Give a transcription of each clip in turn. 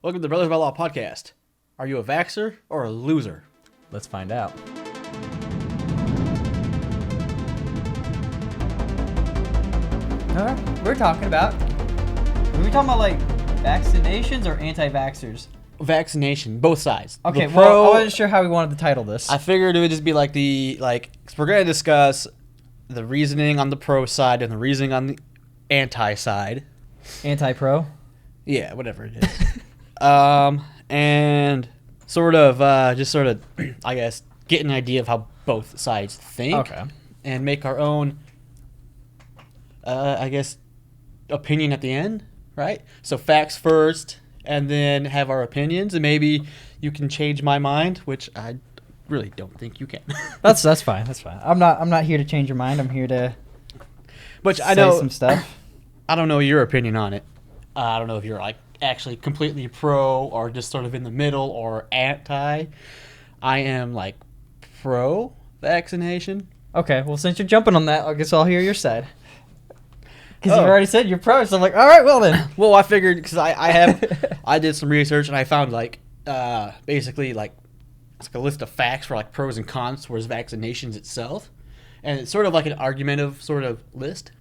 Welcome to the Brothers by Law podcast. Are you a vaxxer or a loser? Let's find out. We're talking about. Are we talking about like vaccinations or anti-vaxxers? Vaccination, both sides. Okay, The well, I wasn't sure how we wanted to title this. I figured it would just be like we're going to discuss the reasoning on the pro side and the reasoning on the anti side. Anti-pro? Yeah, whatever it is. And I guess, get an idea of how both sides think. Okay. And make our own, opinion at the end, right? So facts first, and then have our opinions, and maybe you can change my mind, which I really don't think you can. That's fine. That's fine. I'm not here to change your mind. I'm here to I know some stuff. I don't know your opinion on it. I don't know if you're like actually completely pro or just sort of in the middle or anti. I am like pro vaccination. Okay, well, since you're jumping on that, I guess I'll hear your side. Because you've already said you're pro, so I'm like, all right, well then. Well, I figured because I did some research and I found basically it's like a list of facts for like pros and cons towards vaccinations itself, and it's sort of like an argumentative sort of list.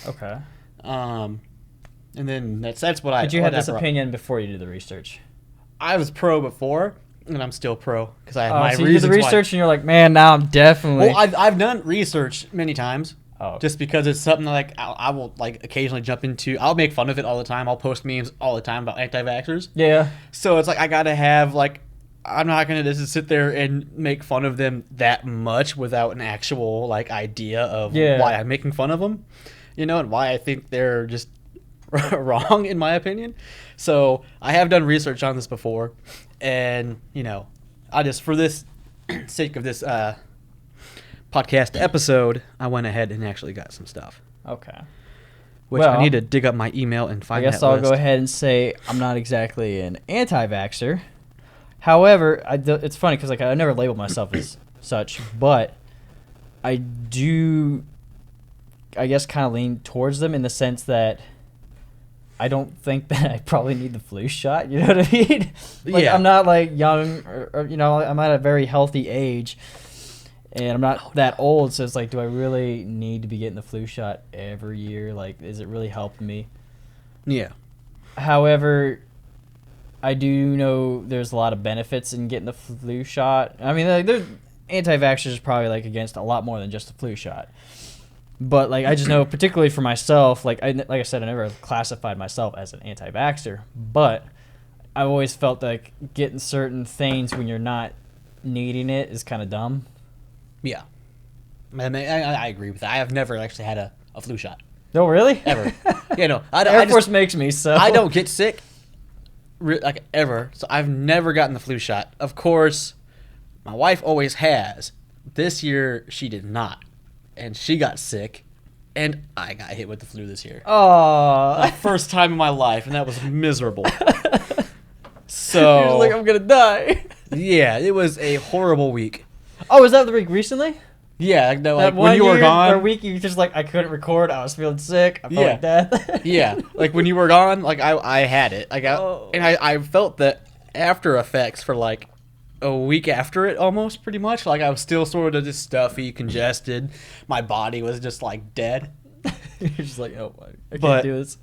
Okay. And then that's what I. But you had this opinion before you did the research. I was pro before, and I'm still pro because I have my so reasons. You did the research, and you're like, man, now I'm definitely. Well, I've done research many times. Oh. Just because it's something like I will like occasionally jump into. I'll make fun of it all the time. I'll post memes all the time about anti-vaxxers. Yeah. So it's like I gotta have like. I'm not gonna just sit there and make fun of them that much without an actual like idea of why I'm making fun of them, and why I think they're just wrong in my opinion. So I have done research on this before, and I just for this sake of this podcast episode, I went ahead and actually got some stuff. Okay. Which I need to dig up my email and find. I guess I'll list. go ahead and say I'm not exactly an anti-vaxxer. However, it's funny because I never labeled myself as such, but I do, I guess, kind of lean towards them in the sense that I don't think that I probably need the flu shot. You know what I mean? Yeah. I'm not like young or I'm at a very healthy age, and I'm not that old. So it's like, do I really need to be getting the flu shot every year? Like, is it really helping me? Yeah. However, I do know there's a lot of benefits in getting the flu shot. I mean, anti-vaxxers is probably like against a lot more than just the flu shot. But like I just know, particularly for myself, like I said, I never classified myself as an anti-vaxxer. But I've always felt like getting certain things when you're not needing it is kind of dumb. Yeah. I agree with that. I have never actually had a flu shot. No, really? Ever. Air Force makes me so. I don't get sick. Ever. So I've never gotten the flu shot. Of course, my wife always has. This year, she did not. And she got sick. And I got hit with the flu this year. Oh. The first time in my life. And that was miserable. So. You're like, I'm going to die. Yeah, it was a horrible week. Oh, was that the week recently? Yeah, no, like when you were gone. Or week you just like, I couldn't record. I was feeling sick. I felt like death. Yeah, like when you were gone, like I had it. I felt the after effects for like a week after it, almost pretty much. Like I was still sort of just stuffy, congested. My body was just like dead. You're just like, oh, I can't do this.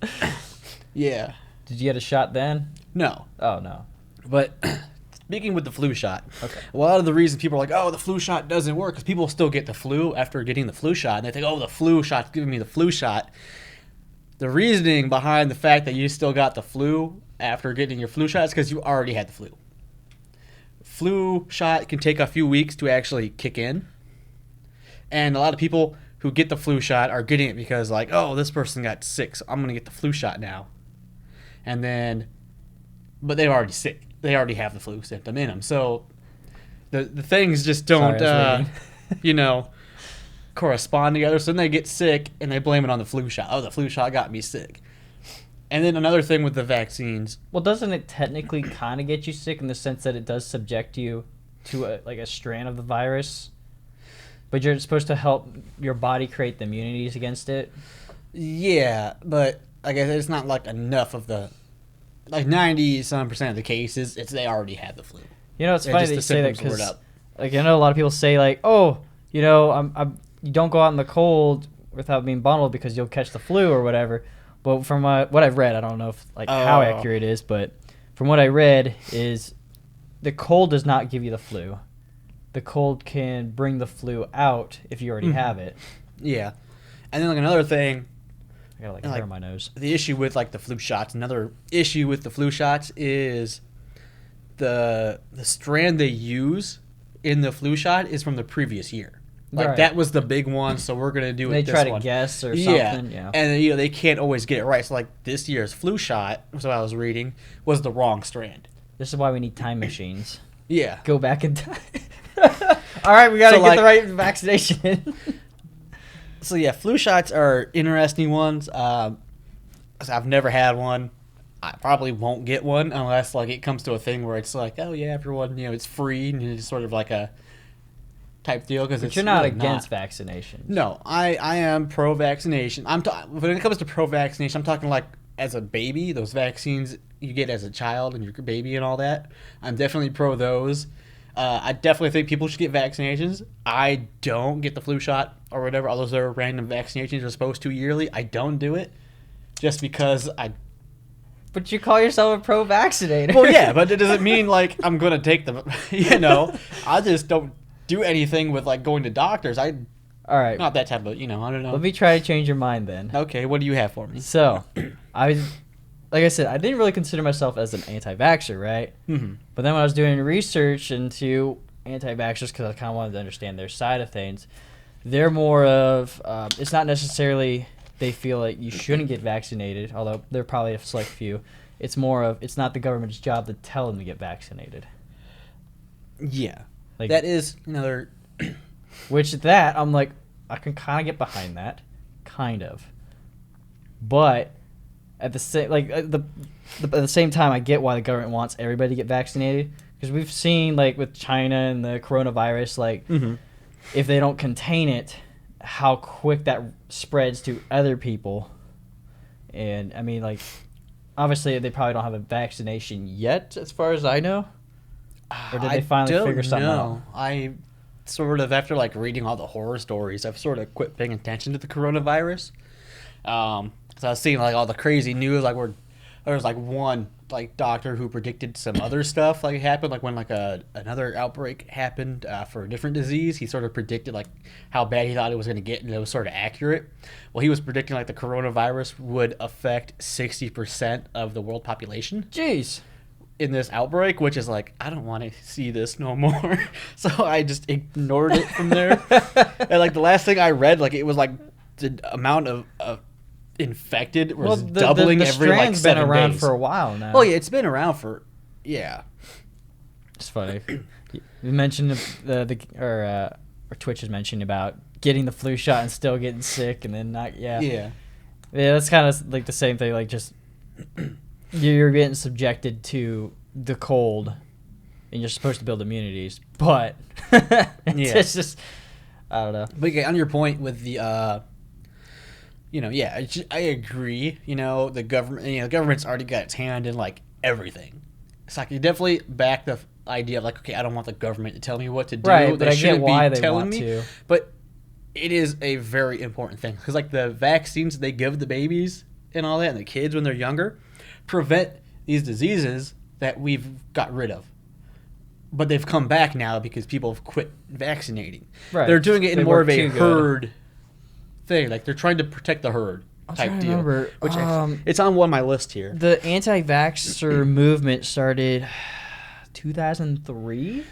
Yeah. Did you get a shot then? No. Oh no. But. Speaking with the flu shot, okay. A lot of the reason people are like, oh, the flu shot doesn't work, because people still get the flu after getting the flu shot, and they think, oh, the flu shot's giving me the flu shot. The reasoning behind the fact that you still got the flu after getting your flu shot is because you already had the flu. Flu shot can take a few weeks to actually kick in, and a lot of people who get the flu shot are getting it because, like, oh, this person got sick, so I'm going to get the flu shot now. But they're already sick. They already have the flu symptom in them. So the things just don't, correspond together. So then they get sick and they blame it on the flu shot. Oh, the flu shot got me sick. And then another thing with the vaccines. Well, doesn't it technically kind of get you sick in the sense that it does subject you to a strand of the virus? But you're supposed to help your body create the immunities against it? Yeah, but I guess it's not like enough of the like 90% of the cases, they already had the flu. You know, it's And funny just that the you say that symptoms were because, up. like, I know a lot of people say, like, oh, you know, you don't go out in the cold without being bundled because you'll catch the flu or whatever. But from what I've read, I don't know if like how accurate it is, but from what I read is the cold does not give you the flu. The cold can bring the flu out if you already have it. Yeah. And then like another thing, I got like like, hair on my nose. the issue with like the flu shots, another issue with the flu shots is the strand they use in the flu shot is from the previous year. Like Right. that was the big one, so we're gonna do it. They this try to one. guess or Yeah. something. Yeah. And you know they can't always get it right. So like this year's flu shot, so I was reading, was the wrong strand. This is why we need time machines. Yeah. Go back in time. All right, we got to So, get like- the right vaccination. So yeah, flu shots are interesting ones. So I've never had one. I probably won't get one unless like it comes to a thing where it's like, oh yeah, everyone, you know, it's free and it's sort of like a type deal because But you're not against vaccination. No, I am pro-vaccination. When it comes to pro-vaccination, I'm talking like as a baby, those vaccines you get as a child and your baby and all that. I'm definitely pro those. I definitely think people should get vaccinations. I don't get the flu shot or whatever. All those are random vaccinations you're supposed to yearly. I don't do it just because I. But you call yourself a pro-vaccinator. Well, yeah, but it doesn't mean like I'm gonna take them. You know, I just don't do anything with like going to doctors. All right. Not that type of. You know, I don't know. Let me try to change your mind then. Okay, what do you have for me? So, like I said, I didn't really consider myself as an anti-vaxxer, right? Mm-hmm. But then when I was doing research into anti-vaxxers, because I kind of wanted to understand their side of things, they're more of, it's not necessarily they feel like you shouldn't get vaccinated, although there are probably a select few. It's more of, it's not the government's job to tell them to get vaccinated. Yeah, Like, that is another. which that, I'm like, I can kind of get behind that. Kind of. But at the same at the same time, I get why the government wants everybody to get vaccinated, because we've seen like with China and the coronavirus, like if they don't contain it, how quick that spreads to other people. And I mean, like, obviously they probably don't have a vaccination yet, as far as I know. Or did they finally figure something out? I sort of, after like reading all the horror stories, I've sort of quit paying attention to the coronavirus. So I was seeing like all the crazy news, like where there was like one like doctor who predicted some other stuff like happened, like when like another outbreak happened for a different disease. He sort of predicted like how bad he thought it was going to get, and it was sort of accurate. Well, he was predicting like the coronavirus would affect 60% of the world population Jeez. in this outbreak, which is like, I don't want to see this no more. So I just ignored it from there. And like the last thing I read, like it was like the amount of infected was doubling the every like strand's 7 been around days. for a while now. Oh yeah, it's been around for It's funny. You mentioned or Twitch is mentioning about getting the flu shot and still getting sick, and then not. Yeah. That's kind of like the same thing. Like just you're getting subjected to the cold, and you're supposed to build immunities, but it's just I don't know. But yeah, on your point with the I agree. You know, the government's already got its hand in like everything. It's like you definitely back the idea of like, okay, I don't want the government to tell me what to do. Right, but I get shouldn't why be they telling want me. to. But it is a very important thing because like the vaccines they give the babies and all that, and the kids when they're younger, prevent these diseases that we've got rid of. But they've come back now because people have quit vaccinating. Right. They're doing it in They more work of a too good. herd thing. Like they're trying to protect the herd type trying to deal. remember, Which it's on one of my list here. The anti-vaxxer movement started 2003.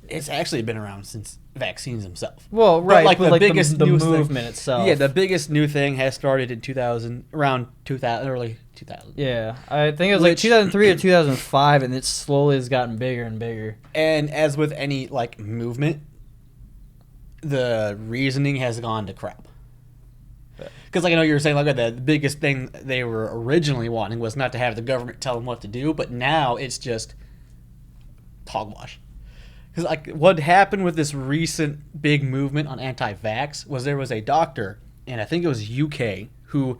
It's actually been around since vaccines themselves. Well, right, But, like, but the like biggest the news thing- movement itself. Yeah, the biggest new thing has started in 2000, around 2000, early 2000. Yeah, I think it was like Which- 2003 or 2005, and it slowly has gotten bigger and bigger. And as with any like movement, the reasoning has gone to crap. Because like I know you were saying, like the biggest thing they were originally wanting was not to have the government tell them what to do, but now it's just hogwash. Because like what happened with this recent big movement on anti-vax was there was a doctor, and I think it was UK, who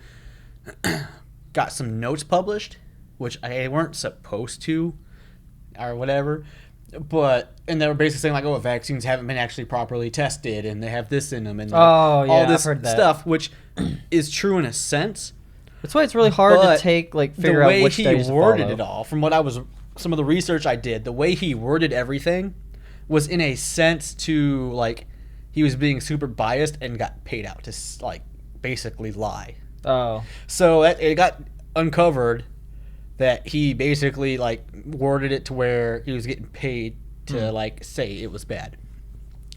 got some notes published which they weren't supposed to, or whatever. And they were basically saying like, oh, vaccines haven't been actually properly tested, and they have this in them, and like, all this I've heard that stuff, which is true in a sense. That's why it's really hard to figure out which studies to The way he worded follow. it all, from some of the research I did, the way he worded everything was in a sense to like he was being super biased and got paid out to like basically lie. Oh, So it got uncovered that he basically like worded it to where he was getting paid to like say it was bad,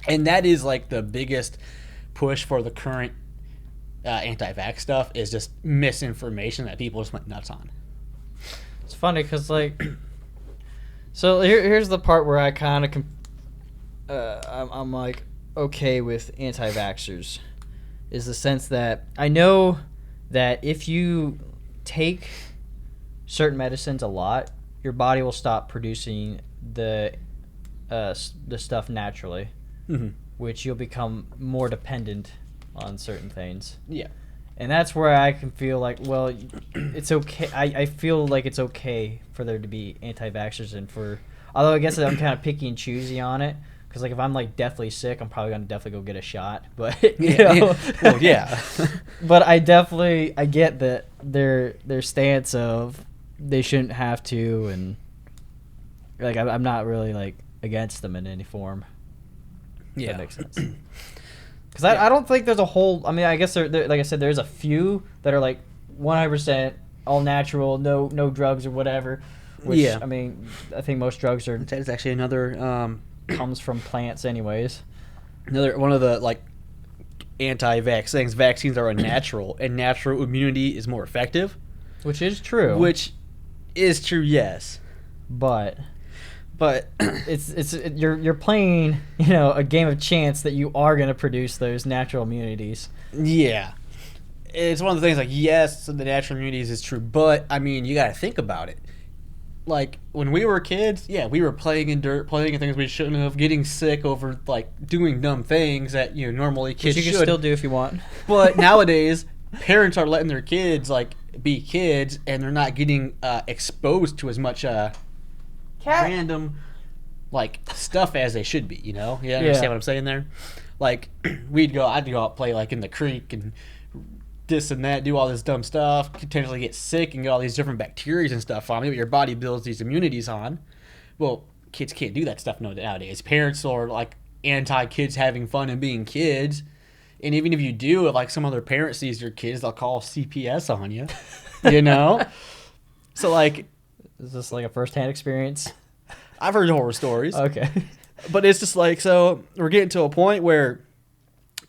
and that is like the biggest push for the current anti-vax stuff is just misinformation that people just went nuts on. it's funny because like, so here's the part where I kind of I'm like okay with anti-vaxxers, is the sense that I know that if you take certain medicines a lot, your body will stop producing the stuff naturally, which you'll become more dependent on certain things. Yeah. And that's where I can feel like, well, it's okay. I feel like it's okay for there to be anti-vaxxers and although I guess I'm kind of picky and choosy on it. Because like if I'm like deathly sick, I'm probably gonna definitely go get a shot. But you know, well, yeah. But I get that their stance of they shouldn't have to, and like I'm not really like against them in any form. If that makes sense. Because I don't think there's a whole. I mean, I guess there like I said, there's a few that are like 100% all natural, no drugs or whatever. Which I mean, I think most drugs are. That is actually another. Comes from plants anyways. Another one of the like anti-vax things. Vaccines are unnatural, and natural immunity is more effective. Which is true. Which is true, yes. But you're playing, a game of chance that you are going to produce those natural immunities. Yeah. It's one of the things like, yes, the natural immunities is true, but I mean, you got to think about it. Like when we were kids, yeah, we were playing in dirt, playing in things we shouldn't have, getting sick over like doing dumb things that normally kids Which you can still do if you want. But nowadays, parents are letting their kids like be kids, and they're not getting exposed to as much random like stuff as they should be. You understand what I'm saying there? Like I'd go out play like in the creek and this and that, do all this dumb stuff, potentially get sick and get all these different bacteria and stuff on me, but your body builds these immunities on. Well, kids can't do that stuff nowadays. Parents are like anti-kids having fun and being kids, and even if you do, if like some other parent sees your kids, they'll call CPS on you. So like, is this like a first-hand experience? I've heard horror stories. Okay. But it's just like, so we're getting to a point where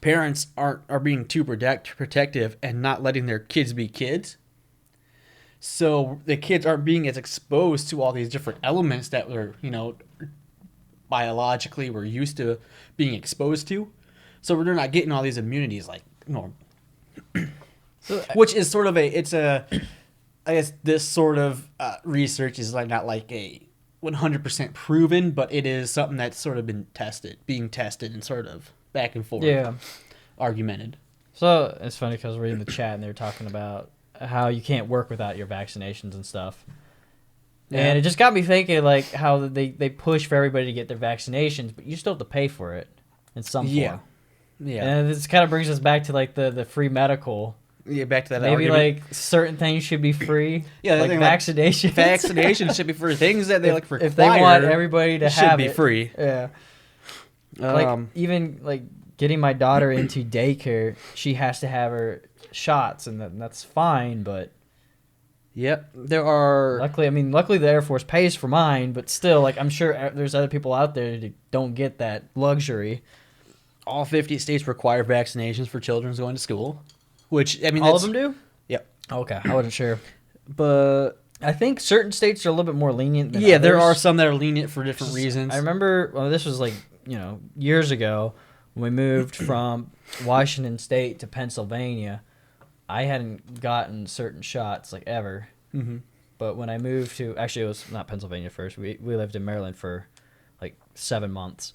parents are being too protective and not letting their kids be kids. So the kids aren't being as exposed to all these different elements that we're, biologically we're used to being exposed to. So they're not getting all these immunities like normal. Which is sort of I guess this sort of research is like not like a 100% proven, but it is something that's sort of being tested and sort of back and forth, argumented. So it's funny because we're in the chat and they're talking about how you can't work without your vaccinations and stuff. Yeah. And it just got me thinking like how they push for everybody to get their vaccinations, but you still have to pay for it in some form. Yeah. And this kind of brings us back to like the free medical. Yeah, back to that Maybe argument. like certain things should be free. Yeah, like vaccinations. Vaccinations should be free. Things that they like require. If they want everybody to have should be free. Yeah. Like even like getting my daughter into daycare, she has to have her shots, and that's fine. But yep, there are. Luckily the Air Force pays for mine, but still, like I'm sure there's other people out there that don't get that luxury. All 50 states require vaccinations for children going to school, which all of them do. Yep. Okay, I wasn't sure, but I think certain states are a little bit more lenient than others. There are some that are lenient for different reasons. I remember, this was like, years ago when we moved from Washington State to Pennsylvania. I hadn't gotten certain shots like ever. Mm-hmm. But when I moved to, actually it was not Pennsylvania first. We lived in Maryland for like 7 months.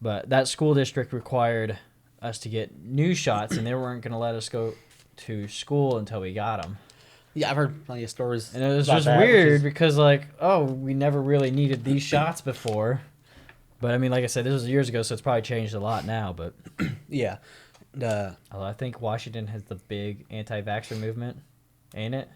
But that school district required us to get new shots, and they weren't going to let us go to school until we got them. Yeah, I've heard plenty of stories. And it was about just that, weird because, like, oh, we never really needed these shots before. But, I mean, like I said, this was years ago, so it's probably changed a lot now. But Yeah. although I think Washington has the big anti-vaxxer movement, ain't it?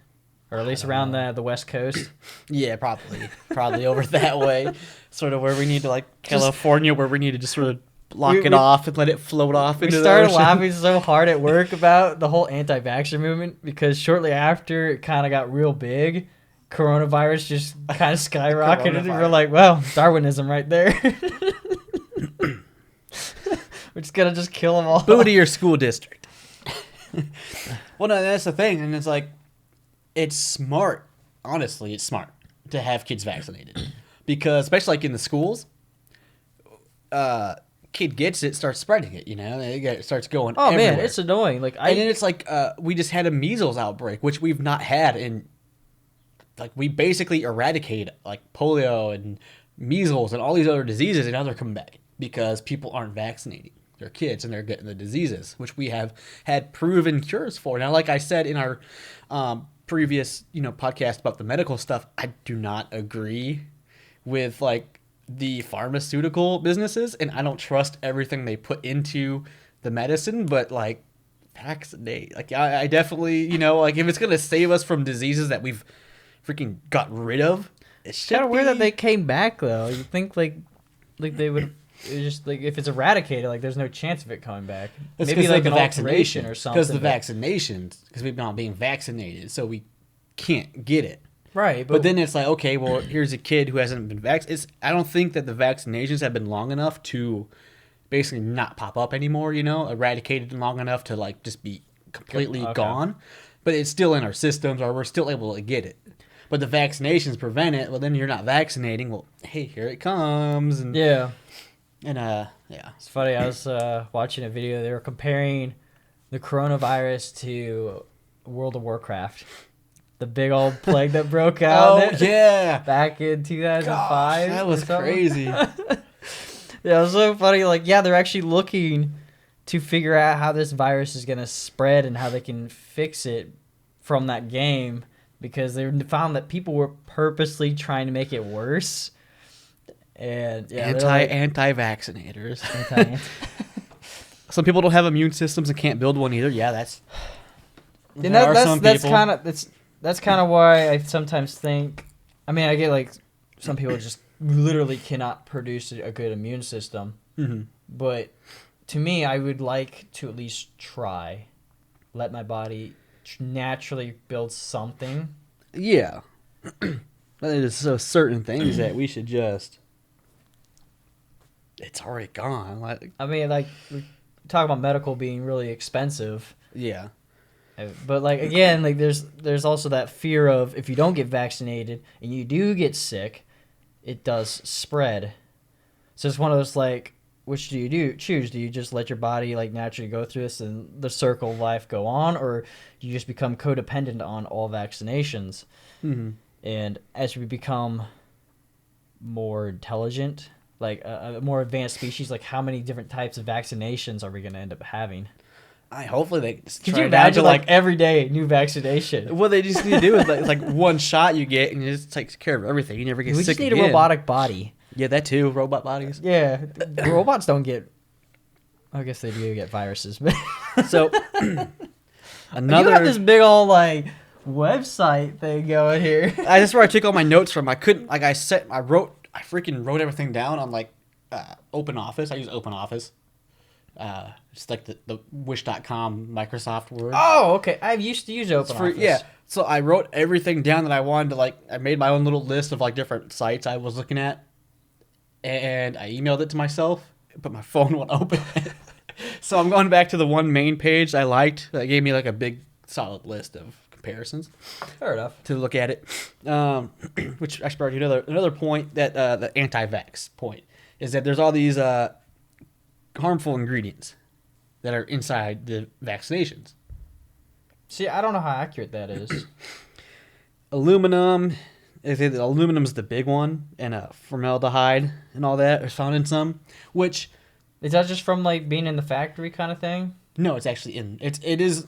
Or at least don't around know. the West Coast. Yeah, probably over that way, sort of where we need to like California, where we need to just sort of lock it off and let it float off We into the started ocean. laughing so hard at work about the whole anti-vaxxer movement because shortly after it kind of got real big, coronavirus just kind of skyrocketed. And we're Coronavirus. like, well, Darwinism right there. We're just gonna just kill them all. Boo to your school district. Well, no, that's the thing, and it's like, it's smart. Honestly, it's smart to have kids vaccinated because, especially like in the schools, kid gets it, starts spreading it. You know, it starts going. Oh everywhere. man, it's annoying. Like And then it's like we just had a measles outbreak, which we've not had in. Like we basically eradicated like polio and measles and all these other diseases, and now they're coming back because people aren't vaccinating their kids and they're getting the diseases, which we have had proven cures for. Now, like I said in our previous podcast about the medical stuff, I do not agree with like the pharmaceutical businesses, and I don't trust everything they put into the medicine, but like vaccinate. Like I definitely like if it's gonna save us from diseases that we've freaking got rid of. It's kind of weird that they came back though. You think like they would just like if it's eradicated, like there's no chance of it coming back. It's Maybe like the an alteration or something. Because the vaccinations, because we've not being vaccinated, so we can't get it. Right, But then it's like, okay, well, here's a kid who hasn't been vaccinated. I don't think that the vaccinations have been long enough to basically not pop up anymore. Eradicated long enough to like just be completely Okay. gone. But it's still in our systems, or we're still able to get it. But the vaccinations prevent it. Well, then you're not vaccinating. Well, hey, here it comes. And yeah. yeah. It's funny. I was watching a video. They were comparing the coronavirus to World of Warcraft, the big old plague that broke out. Oh yeah, back in 2005. Gosh, that was or something. crazy. Yeah, it was so funny. Like, yeah, they're actually looking to figure out how this virus is gonna spread and how they can fix it from that game because they found that people were purposely trying to make it worse. And yeah, anti-vaccinators. Some people don't have immune systems and can't build one either. Yeah, that's. And that's kind of why I sometimes think. I mean, I get like some people just literally cannot produce a good immune system, but to me, I would like to at least try, let my body naturally build something. Yeah, there's so certain things that we should just. It's already gone. Like, I mean, like we talk about medical being really expensive. yeah. But like again, like there's also that fear of if you don't get vaccinated and you do get sick, it does spread. So it's one of those like, which do you choose? Do you just let your body like naturally go through this and the circle of life go on, or do you just become codependent on all vaccinations? Mm-hmm. And as we become more intelligent, like a more advanced species, like how many different types of vaccinations are we going to end up having? Hopefully they just Could try you it out to imagine like every day new vaccination? what they just need to do is like one shot you get and it just takes care of everything. You never get We sick just need again. a robotic body. Yeah, that too. Robot bodies. Yeah, robots don't get. I guess they do get viruses, but So you have this big old like website thing going here. That's where I took all my notes from. I couldn't I freaking wrote everything down on like Open Office. I use Open Office. Just like the wish.com Microsoft Word. Oh, okay. I used to use Open Office. Yeah. So I wrote everything down that I wanted to like. I made my own little list of like different sites I was looking at, and I emailed it to myself, but my phone won't open. So I'm going back to the one main page I liked that gave me like a big solid list of comparisons. Fair enough. To look at it, which I brought you another point that the anti-vax point is that there's all these harmful ingredients that are inside the vaccinations. See, I don't know how accurate that is. Aluminum, aluminum's the big one, and formaldehyde and all that is found in some. Which Is that just from like being in the factory kind of thing? no, it's actually it is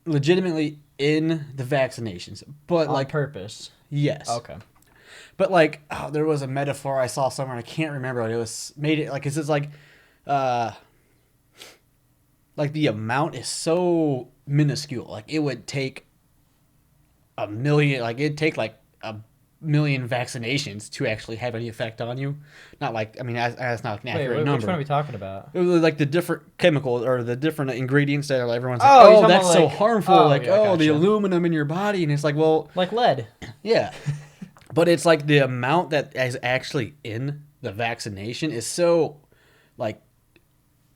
legitimately in the vaccinations, but On like purpose. yes, Okay. but like there was a metaphor I saw somewhere. I can't remember what it was. Made it like it's uh, like the amount is so minuscule. Like it would take a million. Like it'd take like a million vaccinations to actually have any effect on you. Not like I mean that's not an accurate Wait, number. which one are we talking about? It was like the different chemicals or the different ingredients that everyone's like, Oh, you're oh, talking that's about, so like- harmful. oh, Like, yeah, oh, the gotcha. aluminum in your body. And it's like, well, Like lead. yeah. But it's like the amount that is actually in the vaccination is so, like,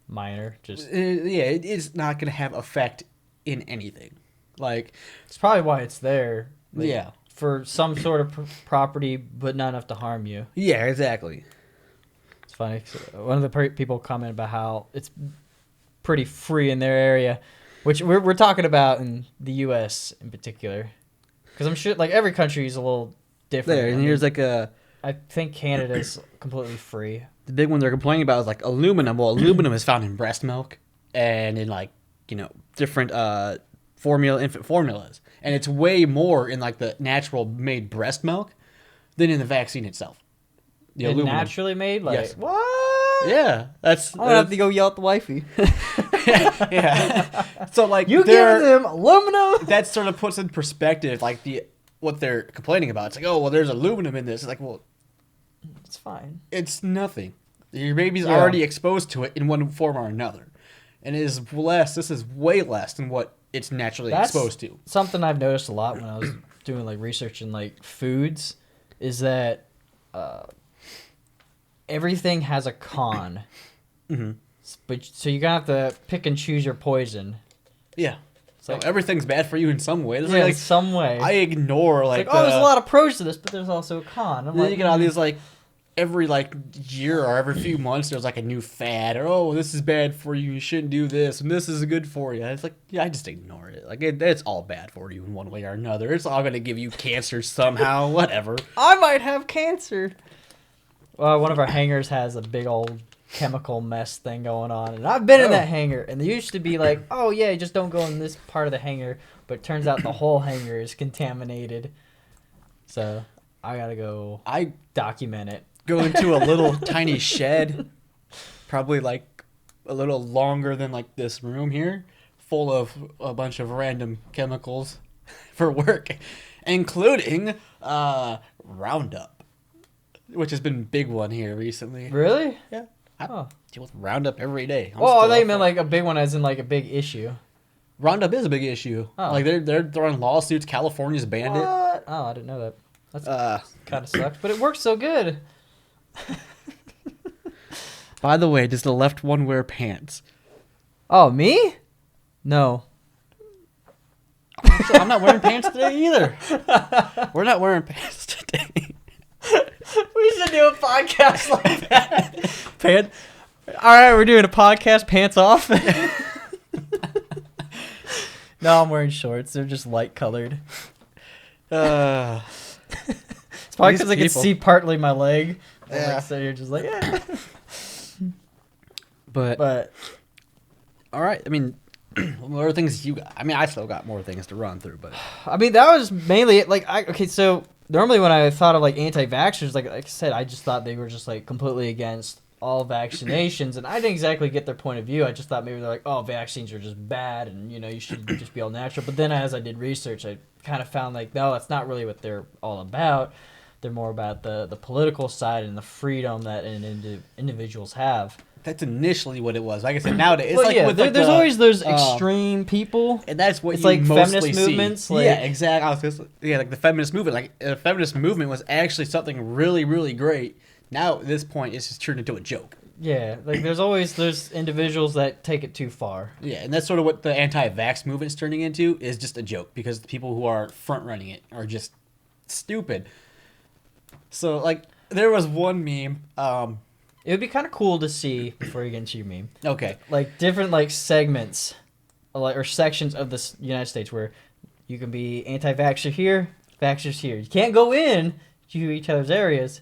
Minor. Just it's not going to have effect in anything. Like, it's probably why it's there. Like, yeah. For some sort of property, but not enough to harm you. Yeah, exactly. It's funny. 'Cause one of the people comment about how it's pretty free in their area, which we're talking about in the U.S. in particular, because I'm sure like every country is a little different. There, I and mean, here's like a. I think Canada's completely free. The big one they're complaining about is like aluminum. Well, aluminum is found in breast milk and in like, different infant formulas. And it's way more in like the natural made breast milk than in the vaccine itself. The And aluminum. naturally made, like Yes. what? Yeah, that's I'm gonna have to go yell at the wifey. yeah. So like You they're- giving them aluminum? that sort of puts in perspective like what they're complaining about. It's like, oh well, there's aluminum in this. It's like, well, It's fine. it's nothing. Your baby's Yeah. already exposed to it in one form or another, and it is less. This is way less than what it's naturally That's exposed to. something I've noticed a lot when I was doing like research in like foods is that everything has a con. Mm-hmm. But so you gotta have to pick and choose your poison. Yeah. So like- everything's bad for you in some way. There's Yeah, in like some way. I ignore It's like, like, oh, there's a lot of pros to this, but there's also a con. I'm Then like, you get all these like every like year or every few months there's like a new fad or oh this is bad for you, you shouldn't do this, and this is good for you. It's like yeah, I just ignore it. Like it's all bad for you in one way or another. It's all gonna give you cancer somehow. Whatever. I might have cancer. Well, one of our hangars has a big old chemical mess thing going on, and I've been in Oh. that hangar, and they used to be like, oh yeah, just don't go in this part of the hangar, but it turns out the whole hangar is contaminated. So I gotta go I document it. go into a little tiny shed, probably like a little longer than like this room here, full of a bunch of random chemicals for work, including Roundup, which has been a big one here recently. Really? Yeah. I Oh. deal with Roundup every day. I'm Well, I still thought you up meant for- like a big one, as in like a big issue. Roundup is a big issue. Oh. Like they're throwing lawsuits. California's banned it. What? Oh, I didn't know that. That's kind of sucks, but it works so good. By the way, does the left one wear pants? Oh, me? No. I'm not wearing pants today either. We're not wearing pants today. We should do a podcast like that. All right, we're doing a podcast. Pants off. No, I'm wearing shorts. They're just light colored. These It's probably because I can people. see partly my leg. Yeah. So you're just like, yeah. But But all right. I mean, what are things you got? I mean, I still got more things to run through, but I mean, that was mainly it. Like, okay, so normally when I thought of like anti-vaxxers, like I said, I just thought they were just like completely against all vaccinations, and I didn't exactly get their point of view. I just thought maybe they're like, oh, vaccines are just bad, and you should just be all natural. But then as I did research, I kind of found like, no, that's not really what they're all about. They're more about the political side and the freedom that individuals have. that's initially what it was. Like I said, nowadays it's Well, like yeah, with like there's the- always those extreme people. and that's what It's you like mostly feminist see. movements, like- yeah, exactly. I was just, yeah, like the feminist movement. Like the feminist movement was actually something really, really great. Now at this point, it's just turned into a joke. Yeah, like there's individuals that take it too far. Yeah, and that's sort of what the anti-vax movement's turning into is just a joke because the people who are front running it are just stupid. So like there was one meme. It would be kind of cool to see before you get into your meme, Okay. like different like segments, or sections of the United States where you can be anti-vaxxer here, vaxxers here. You can't go in to each other's areas,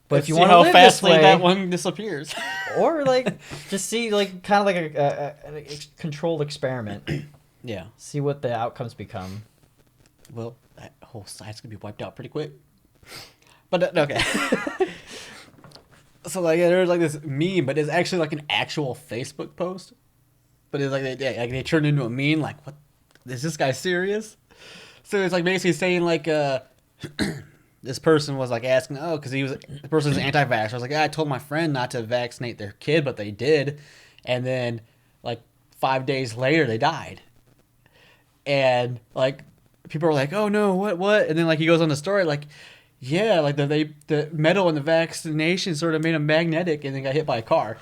but if you want to live this way, that one disappears. or like just see like kind of like a controlled experiment. Yeah. See what the outcomes become. Well, that whole site's gonna be wiped out pretty quick. But okay. So like there's like this meme, but it's actually like an actual Facebook post. But it's like they turned into a meme. Like, what? Is this guy serious? So it's like basically saying like this person was like asking, oh, because the person's anti-vaxxer. I was like, yeah, I told my friend not to vaccinate their kid, but they did, and then like 5 days later they died. And like people are like, oh no, what? And then like he goes on the story like, yeah, like the metal in the vaccination sort of made him magnetic, and then got hit by a car.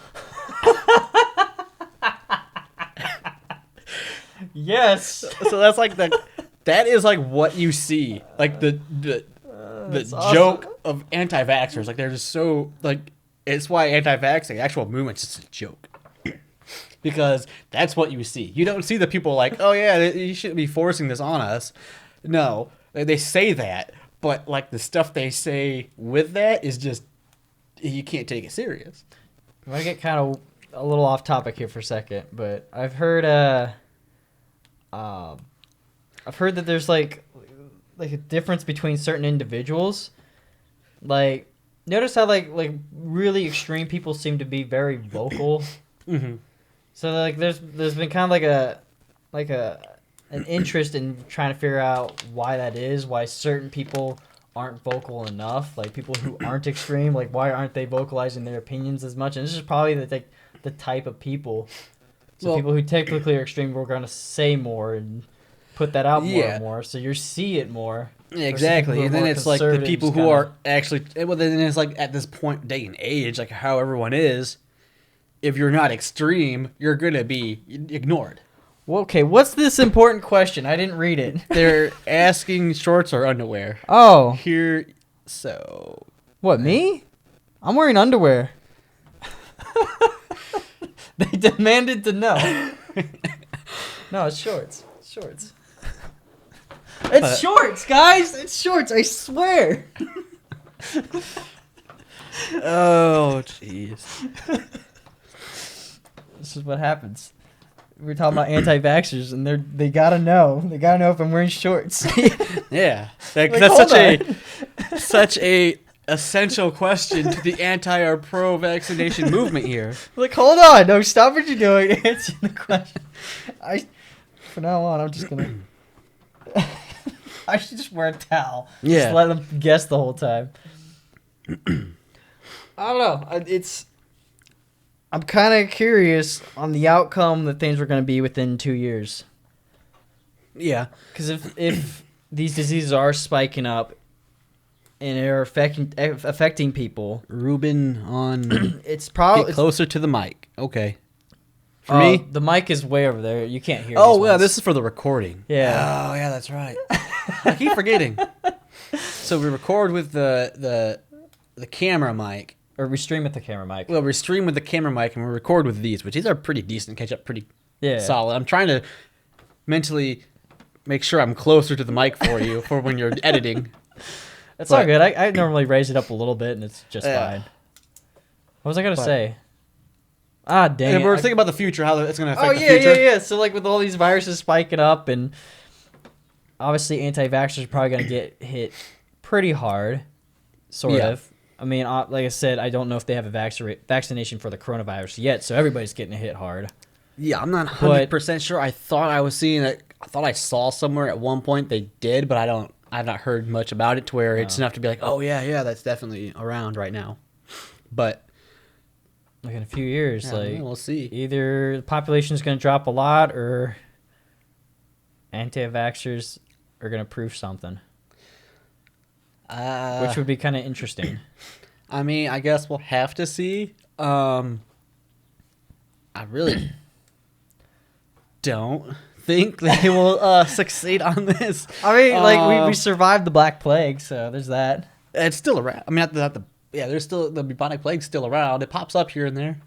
Yes. So that's like that is like what you see, like the joke awesome. of anti-vaxxers. Like they're just so like it's why anti-vaxxing actual movement's just a joke. Because that's what you see. You don't see the people like, oh yeah, you shouldn't be forcing this on us. No, they say that, but like the stuff they say with that is just you can't take it serious. I'm gonna get kind of a little off topic here for a second, but I've heard that there's like a difference between certain individuals. Like, notice how like really extreme people seem to be very vocal. Mm-hmm. So like there's been kind of like an interest in trying to figure out why that is, why certain people aren't vocal enough, like people who aren't extreme, like why aren't they vocalizing their opinions as much? And this is probably the type of people. So Well, people who technically are extreme are going to say more and put that out more and more, so you see it more. Yeah, exactly. Versus And people who then are it's like the conservatives people who kinda- are actually, well, then it's like at this point, day and age, like how everyone is, if you're not extreme, you're going to be ignored. Well, okay, what's this important question? I didn't read it. They're asking shorts or underwear. Oh, Here, so. what, me? I'm wearing underwear. They demanded to know. No, it's shorts. It's shorts. It's shorts, guys. It's shorts. I swear. Oh, jeez. This is what happens. We're talking about anti-vaxxers, and they gotta know. They gotta know if I'm wearing shorts. Yeah. Like, That's hold such a essential question to the anti or pro vaccination movement here. Like, hold on. No, stop what you're doing. Answer the question. From now on, I'm just gonna. I should just wear a towel. Yeah. Just let them guess the whole time. I don't know. I'm kind of curious on the outcome that things were going to be within 2 years. Yeah. Because if these diseases are spiking up and are affecting people, Ruben on. it's probably Get closer to the mic. Okay. For me? the mic is way over there. You can't hear. Oh, these yeah, ones. this is for the recording. Yeah. Oh, yeah, that's right. I keep forgetting. So we record with the camera mic. Or we stream with the camera mic. Well, we stream with the camera mic and we record with these, which these are pretty decent, catch up pretty Yeah. solid. I'm trying to mentally make sure I'm closer to the mic for you for when you're editing. That's all good. I normally raise it up a little bit and it's just Yeah. fine. What was I gonna say? Ah, dang And it. we're thinking about the future, how it's going to affect Oh the yeah, future. yeah. So like with all these viruses spiking up, and obviously anti-vaxxers are probably gonna get hit pretty hard, sort Yeah. of. I mean, like I said, I don't know if they have a vaccination for the coronavirus yet, so everybody's getting hit hard. Yeah, I'm not 100% sure. I thought I was seeing it. I thought I saw somewhere at one point they did, but I've not heard much about it to where it's enough to be like, oh yeah, that's definitely around right now. But Like in a few years, yeah, like we'll see. either the population is going to drop a lot, or anti-vaxxers are going to prove something, which would be kind of interesting. I mean, I guess we'll have to see. I really don't think they will succeed on this. I mean, like we survived the Black Plague, so there's that. It's still around. I mean, there's still the bubonic plague's still around. It pops up here and there.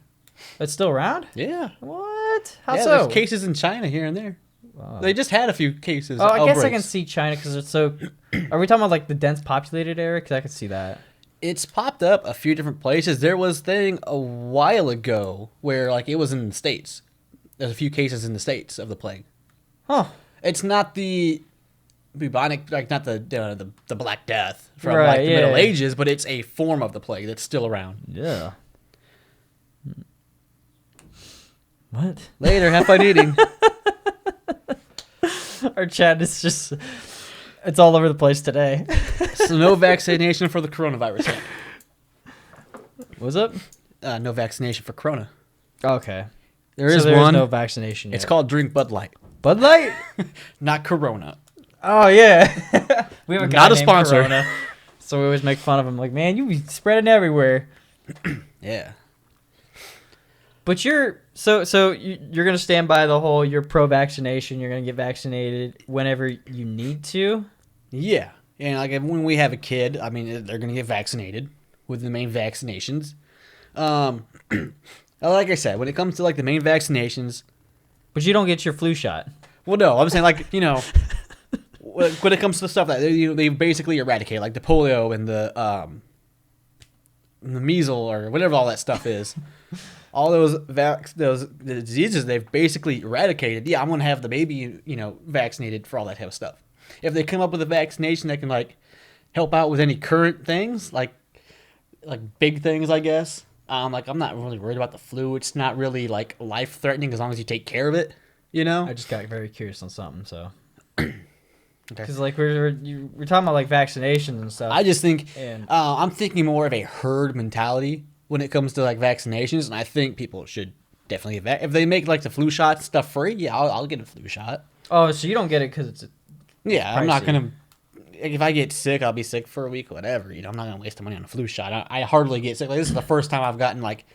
It's still around? Yeah. What? How Yeah, so? there's cases in China here and there. Wow. They just had a few cases. Oh, I guess I can outbreaks. see China because it's so. Are we talking about like the dense populated area? Because I can see that. It's popped up a few different places. There was thing a while ago where like it was in the States. There's a few cases in the States of the plague. Huh. It's not the bubonic, like not the Black Death from Right, like the Middle yeah. Ages, but it's a form of the plague that's still around. Yeah. What? Later, have fun eating. Our chat is just, it's all over the place today. So no vaccination for the coronavirus yet. What's up? No vaccination for corona. Okay. There So is there's one. no vaccination yet. It's called Drink Bud Light, Bud Light? not Corona. Oh, yeah. We have a guy Not a named sponsor. Corona, so we always make fun of him. Like, man, you be spreading everywhere. Yeah. But you're you're gonna stand by the whole you're pro-vaccination. You're gonna get vaccinated whenever you need to. Yeah. And like when we have a kid, I mean, they're going to get vaccinated with the main vaccinations. Like I said, when it comes to like the main vaccinations, But you don't get your flu shot. well, no, I'm saying like, when it comes to the stuff that they basically eradicate, like the polio and the measles or whatever all that stuff is, all those diseases they've basically eradicated. Yeah, I'm gonna have the baby, vaccinated for all that type of stuff. If they come up with a vaccination that can like help out with any current things, like big things, I guess. I'm not really worried about the flu. It's not really like life threatening as long as you take care of it. I just got very curious on something, so. Okay. Because like we're talking about like vaccinations and stuff. I just think And- I'm thinking more of a herd mentality when it comes to like vaccinations, and I think people should definitely get if they make like the flu shot stuff free. Yeah, I'll get a flu shot. Oh, so you don't get it because it's Yeah, I'm not pricey. gonna. If I get sick, I'll be sick for a week, whatever. I'm not gonna waste the money on a flu shot. I hardly get sick. Like this is the first time I've gotten like,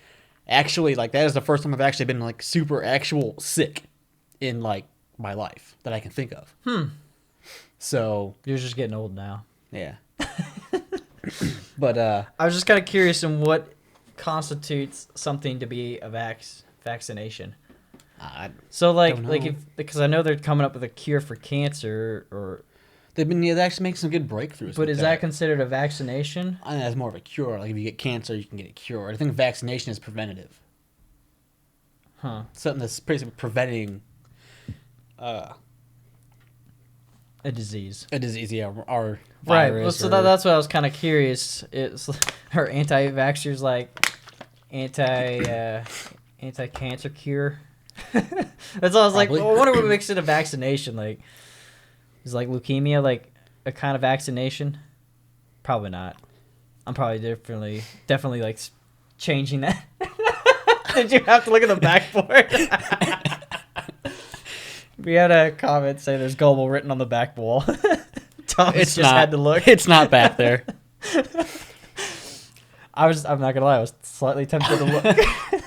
actually like that is the first time I've actually been like super actual sick in like my life that I can think of. So you're just getting old now. yeah. But I was just kind of curious in what constitutes something to be a vaccination. I So like Don't know. because I know they're coming up with a cure for cancer or they're actually making some good breakthroughs. but with is that considered a vaccination? I think that's more of a cure. Like if you get cancer, you can get it cured. I think vaccination is preventative. Huh. Something that's basically preventing A disease. a disease, yeah, or Right. virus. Well, so or- that's what I was kind of curious. It's her anti-vaxxers like anti-cancer cure. That's all I was like. Probably. Well, I wonder what makes it a vaccination. Like, is like leukemia like a kind of vaccination? Probably not. I'm probably definitely like changing that. Did you have to look at the backboard? We had a comment say there's global written on the back wall. Thomas It's just not. had to look. It's not back there. I'm not gonna lie, I was slightly tempted to look.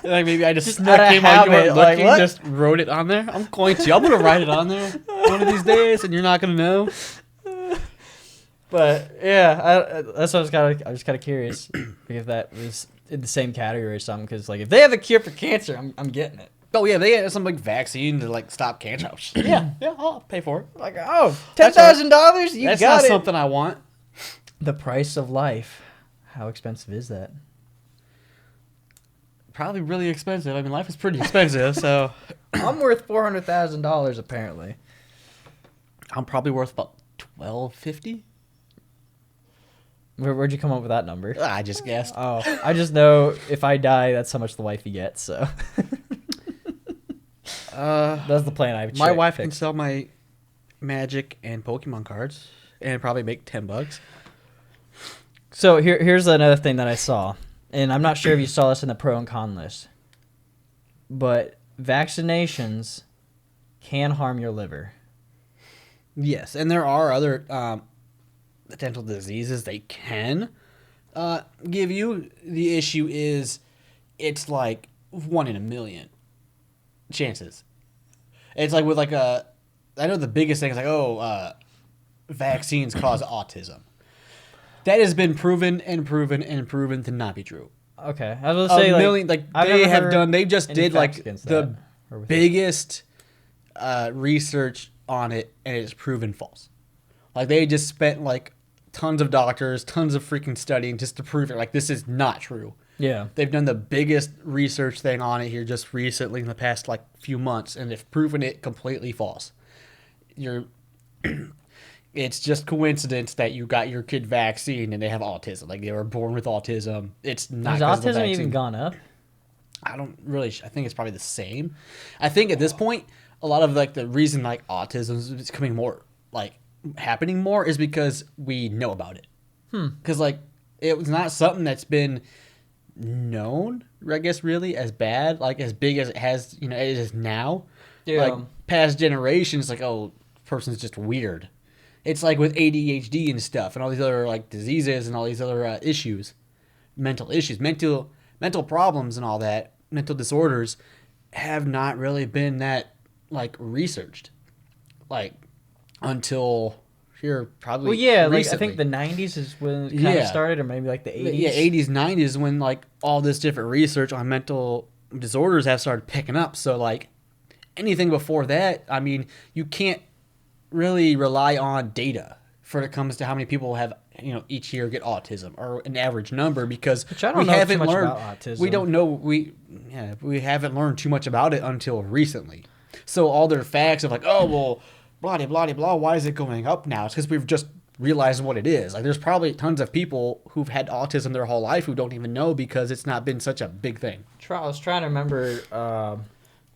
Like maybe I just Just out of came while you habit, weren't like, looking, what? just wrote it on there. I'm gonna write it on there one of these days, and you're not gonna know. But yeah, that's what I was kind of curious if that was in the same category or something. Because like if they have a cure for cancer, I'm getting it. Oh yeah, they had some like vaccine to like stop cancer. Yeah, I'll pay for it. Like $10,000, you That's got not it. something I want. The price of life. How expensive is that? Probably really expensive. I mean, life is pretty expensive, so I'm worth $400,000 apparently. I'm probably worth about $1,250. Where'd you come up with that number? I just guessed. Oh, I just know if I die, that's how much the wifey gets. So that's the plan I. My wife can sell my Magic and Pokemon cards and probably make $10. So here's another thing that I saw, and I'm not sure if you saw this in the pro and con list, but vaccinations can harm your liver. Yes, and there are other potential diseases they can give you. The issue is it's like 1 in a million chances. It's like with like I know the biggest thing is like, vaccines cause autism. That has been proven to not be true. Okay, I was gonna say million, I've they never have heard done. They just any did facts like against the that, or with it. biggest research on it, and it's proven false. Like they just spent like tons of doctors, tons of freaking studying just to prove it. Like this is not true. Yeah. They've done the biggest research thing on it here just recently in the past like few months, and they've proven it completely false. you're it's just coincidence that you got your kid vaccine and they have autism. Like they were born with autism. It's not. Has autism even gone up? I don't really. I think it's probably the same. I think at this point, a lot of like the reason like autism is becoming more like happening more is because we know about it. Because like it was not something that's been known, I guess, really as bad, like as big as it has, it is now. Yeah. Like past generations, like, oh, person's just weird. It's like with ADHD and stuff, and all these other like diseases and all these other mental issues, mental problems, and all that, mental disorders, have not really been that like researched, like until here probably. Well, yeah, like recently. I think the '90s is when it kind of started, or maybe like the '80s. Yeah, '80s, '90s when like all this different research on mental disorders have started picking up. So like anything before that, I mean, you can't really rely on data when it comes to how many people have each year get autism or an average number, because Which I don't know too much about autism. We don't know we haven't learned too much about it until recently. So all their facts of like, oh well, blah blah blah blah, why is it going up now? It's because we've just realized what it is. Like there's probably tons of people who've had autism their whole life who don't even know because it's not been such a big thing. I was trying to remember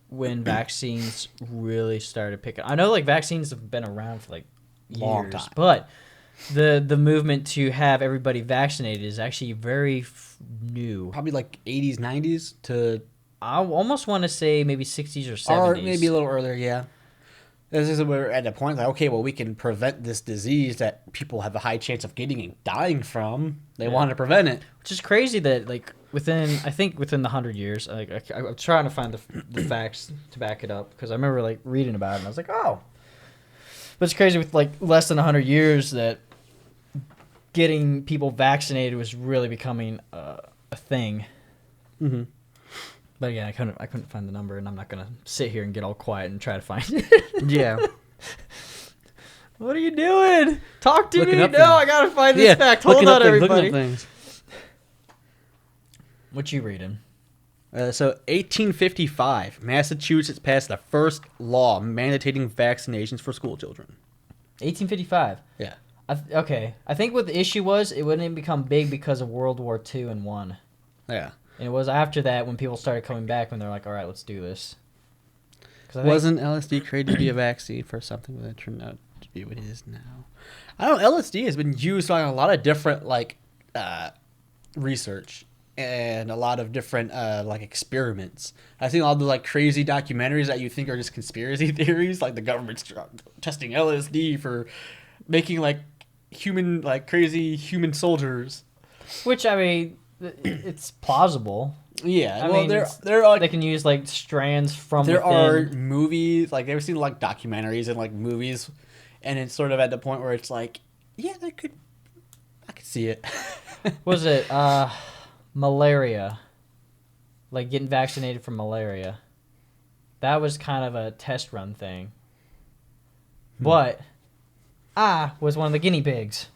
when vaccines really started picking. I know like vaccines have been around for like Long years, time. but the movement to have everybody vaccinated is actually very new. Probably like 80s, 90s to... I almost want to say maybe 60s or 70s. Or maybe a little earlier, yeah. This is where we're at a point like, okay, well, we can prevent this disease that people have a high chance of getting and dying from. They want to prevent it. Which is crazy that, like, within the 100 years, like, I'm trying to find the facts to back it up, because I remember, like, reading about it, and I was like, oh. But it's crazy with, like, less than 100 years that getting people vaccinated was really becoming a thing. Mm-hmm. But again, I couldn't find the number, and I'm not gonna sit here and get all quiet and try to find it. Yeah. What are you doing? Talk to Looking me. up No, things. I gotta find this fact. Hold on, everybody. What you reading? So 1855, Massachusetts passed the first law mandating vaccinations for school children. 1855. Yeah. Okay. I think what the issue was, it wouldn't become big because of World War II and One. Yeah. And it was after that when people started coming back, when they're like, all right, let's do this. Wasn't LSD created to be a vaccine for something that turned out to be what it is now? I don't know. LSD has been used on a lot of different like research and a lot of different like experiments. I've seen all the like crazy documentaries that you think are just conspiracy theories, like the government's testing LSD for making like crazy human soldiers. Which, I mean, it's plausible. Yeah, I well, mean, they're like, they can use like strands from there within. are movies like they've seen like documentaries and like movies, and it's sort of at the point where it's like, yeah, I could see it. Was it malaria? Like getting vaccinated for malaria. That was kind of a test run thing. But I was one of the guinea pigs.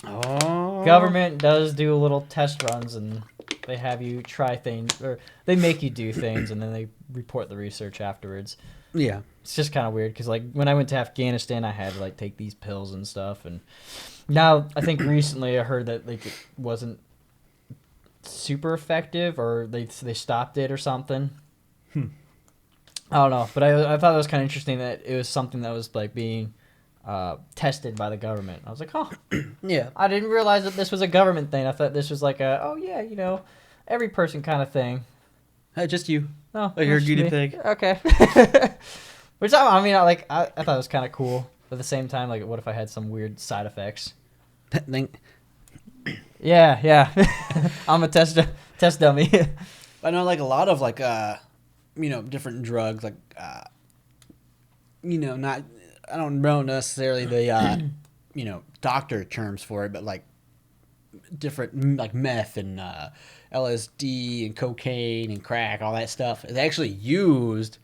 Oh. Government does do little test runs, and they have you try things, or they make you do things, and then they report the research afterwards. Yeah. It's just kind of weird, because like when I went to Afghanistan, I had to like take these pills and stuff, and now I think recently I heard that like it wasn't super effective, or they stopped it or something. I don't know, but I thought it was kind of interesting that it was something that was like being tested by the government. I was like, oh, Yeah. I didn't realize that this was a government thing. I thought this was like every person kind of thing. Just you. No, Like you're a just guinea me. pig. Okay. Which I thought it was kind of cool. But at the same time, like, what if I had some weird side effects? Yeah. I'm a test dummy. I know like a lot of like different drugs like not, I don't know necessarily the doctor terms for it, but like different like meth and LSD and cocaine and crack, all that stuff is actually used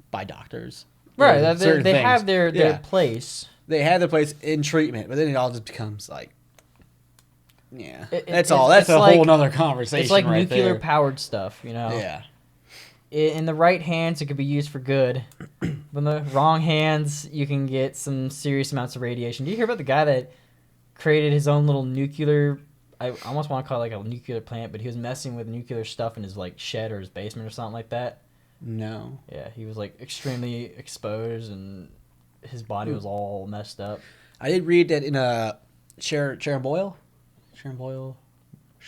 by doctors. Right. Certain They things. have their Yeah. place. They have their place in treatment, but then it all just becomes like, yeah, That's that's all. That's a like, whole nother conversation. It's like right nuclear there. powered stuff, you know? Yeah. in the right hands, it could be used for good. But in the wrong hands, you can get some serious amounts of radiation. Do you hear about the guy that created his own little nuclear? I almost want to call it like a nuclear plant, but he was messing with nuclear stuff in his like shed or his basement or something like that. No. Yeah, he was like extremely exposed and his body was all messed up. I did read that in Sharon Boyle,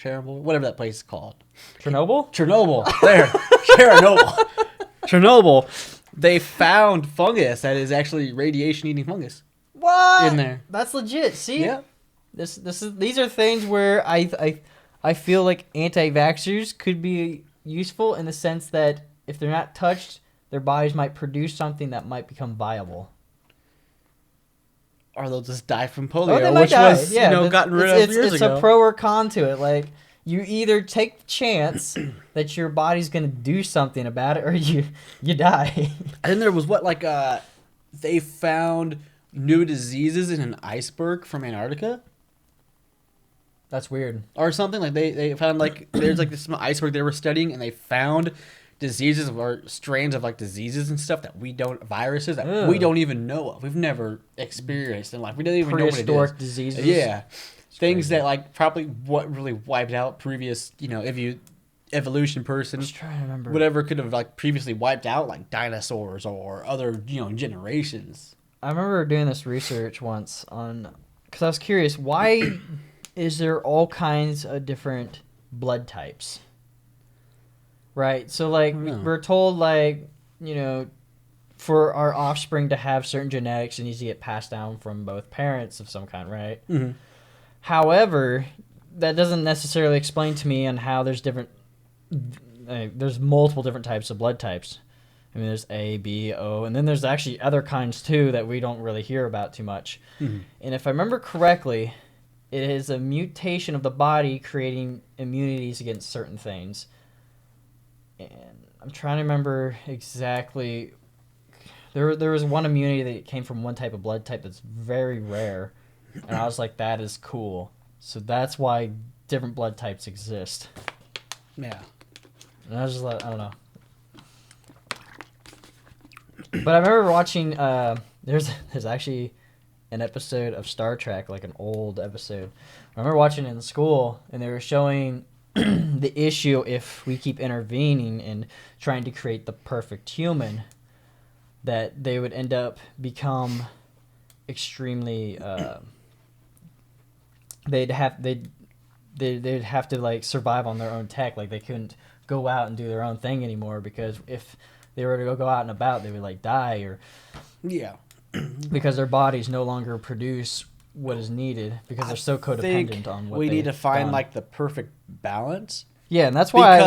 whatever that place is called. Chernobyl? There. Chernobyl. They found fungus that is actually radiation-eating fungus. What? In there. That's legit. See? Yeah. These are things where I feel like anti-vaxxers could be useful in the sense that if they're not touched, their bodies might produce something that might become viable. Or they'll just die from Or polio, they might which die. was gotten rid of years ago. It's a pro or con to it. Like, you either take the chance that your body's going to do something about it or you die. And then there was they found new diseases in an iceberg from Antarctica. That's weird. Or something. Like they found there's this iceberg they were studying and they found diseases or strains of diseases and stuff that we don't even know of. We've never experienced in life. We don't even know what it is. Prehistoric diseases. Yeah. It's Things crazy. that probably what really wiped out previous, evolution person. I'm just trying to remember. Whatever could have previously wiped out dinosaurs or other, generations. I remember doing this research once because I was curious, why is there all kinds of different blood types? Right. So we're told for our offspring to have certain genetics, it needs to get passed down from both parents of some kind, right? Mm-hmm. However, that doesn't necessarily explain to me on how there's there's multiple different types of blood types. I mean, there's A, B, O, and then there's actually other kinds too that we don't really hear about too much. Mm-hmm. And if I remember correctly, it is a mutation of the body creating immunities against certain things. And I'm trying to remember exactly. There was one immunity that came from one type of blood type that's very rare. And I was like, that is cool. So that's why different blood types exist. Yeah. And I was just like, I don't know. But I remember watching, there's actually an episode of Star Trek, like an old episode. I remember watching it in school, and they were showing the issue if we keep intervening and trying to create the perfect human, that they would end up become extremely, they'd have to survive on their own tech. Like, they couldn't go out and do their own thing anymore, because if they were to go out and about, they would die, or because their bodies no longer produce what is needed because they're so codependent on what we need to find done. the perfect balance. Yeah, and that's why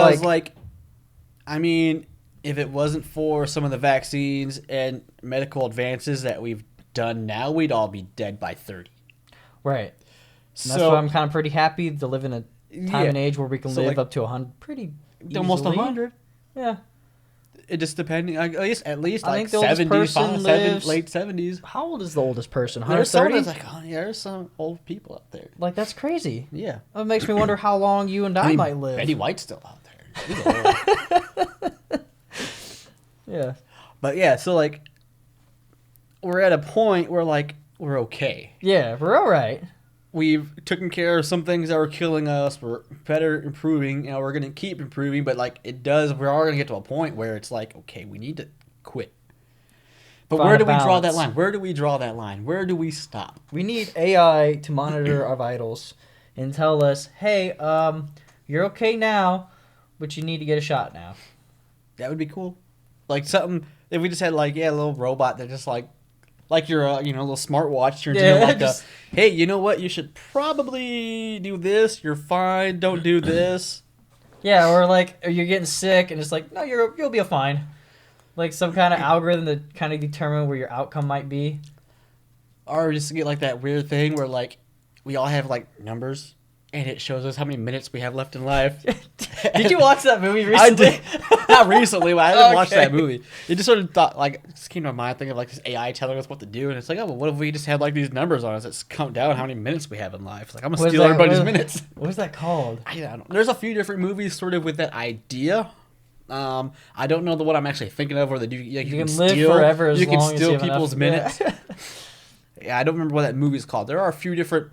I mean, if it wasn't for some of the vaccines and medical advances that we've done now, we'd all be dead by 30. Right. And that's why I'm kind of pretty happy to live in a time and age where we can live up to 100 pretty easily. Almost 100. Yeah. It just depending, at least I think the oldest person lives- late 70s. How old is the oldest person? There's some 130? there's some old people out there. That's crazy. Yeah. It makes me wonder how long you and I might live. Betty White's still out there. She's old. Yeah. But yeah, so we're at a point where we're okay. Yeah, we're all right. We've taken care of some things that were killing us. We're better improving. We're going to keep improving, but we're all going to get to a point where it's okay, we need to quit. But Find where a do we draw that balance. line? Where do we draw that line? Where do we stop? We need AI to monitor our vitals and tell us, hey, you're okay now, but you need to get a shot now. That would be cool. Something, if we just had a little robot that just your little smartwatch turns into hey, you know what? You should probably do this. You're fine. Don't do this. Yeah, or you're getting sick and it's no, you'll be fine. Some kind of algorithm that kind of determine where your outcome might be. Or just get that weird thing where we all have numbers and it shows us how many minutes we have left in life. Did you watch that movie recently? I did. Not recently, but I didn't watch that movie. It just sort of just came to my mind thinking of this AI telling us what to do, and it's well, what if we just had these numbers on us that count down how many minutes we have in life? I'm gonna steal everybody's minutes. What was that called? I don't know. There's a few different movies sort of with that idea. I don't know the one I'm actually thinking of, where they do. Like, You can live forever as you can long as steal you have people's enough. minutes. Yeah, I don't remember what that movie's called. There are a few different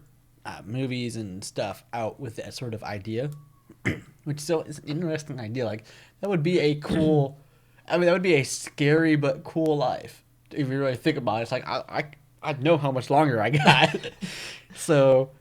movies and stuff out with that sort of idea, which still is an interesting idea. Like, that would be a cool. I mean, that would be a scary but cool life if you really think about it. It's like I know how much longer I got, so.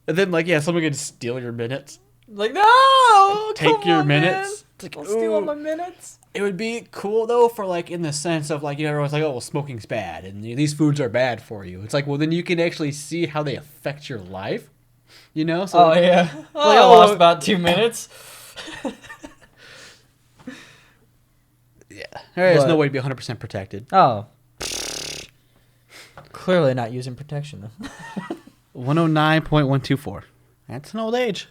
And then, like, yeah, someone could steal your minutes. Like, no! Take come your on, minutes. Man. It's like, Don't steal all ooh. my minutes. It would be cool, though, for, like, in the sense of, like, you know, everyone's like, oh, well, smoking's bad, and these foods are bad for you. It's like, well, then you can actually see how they affect your life, you know? So, Oh, yeah. Oh, I oh, lost about 2 minutes. Yeah. There's What? no way to be 100% protected. Oh. Clearly not using protection, though. 109.124. That's an old age.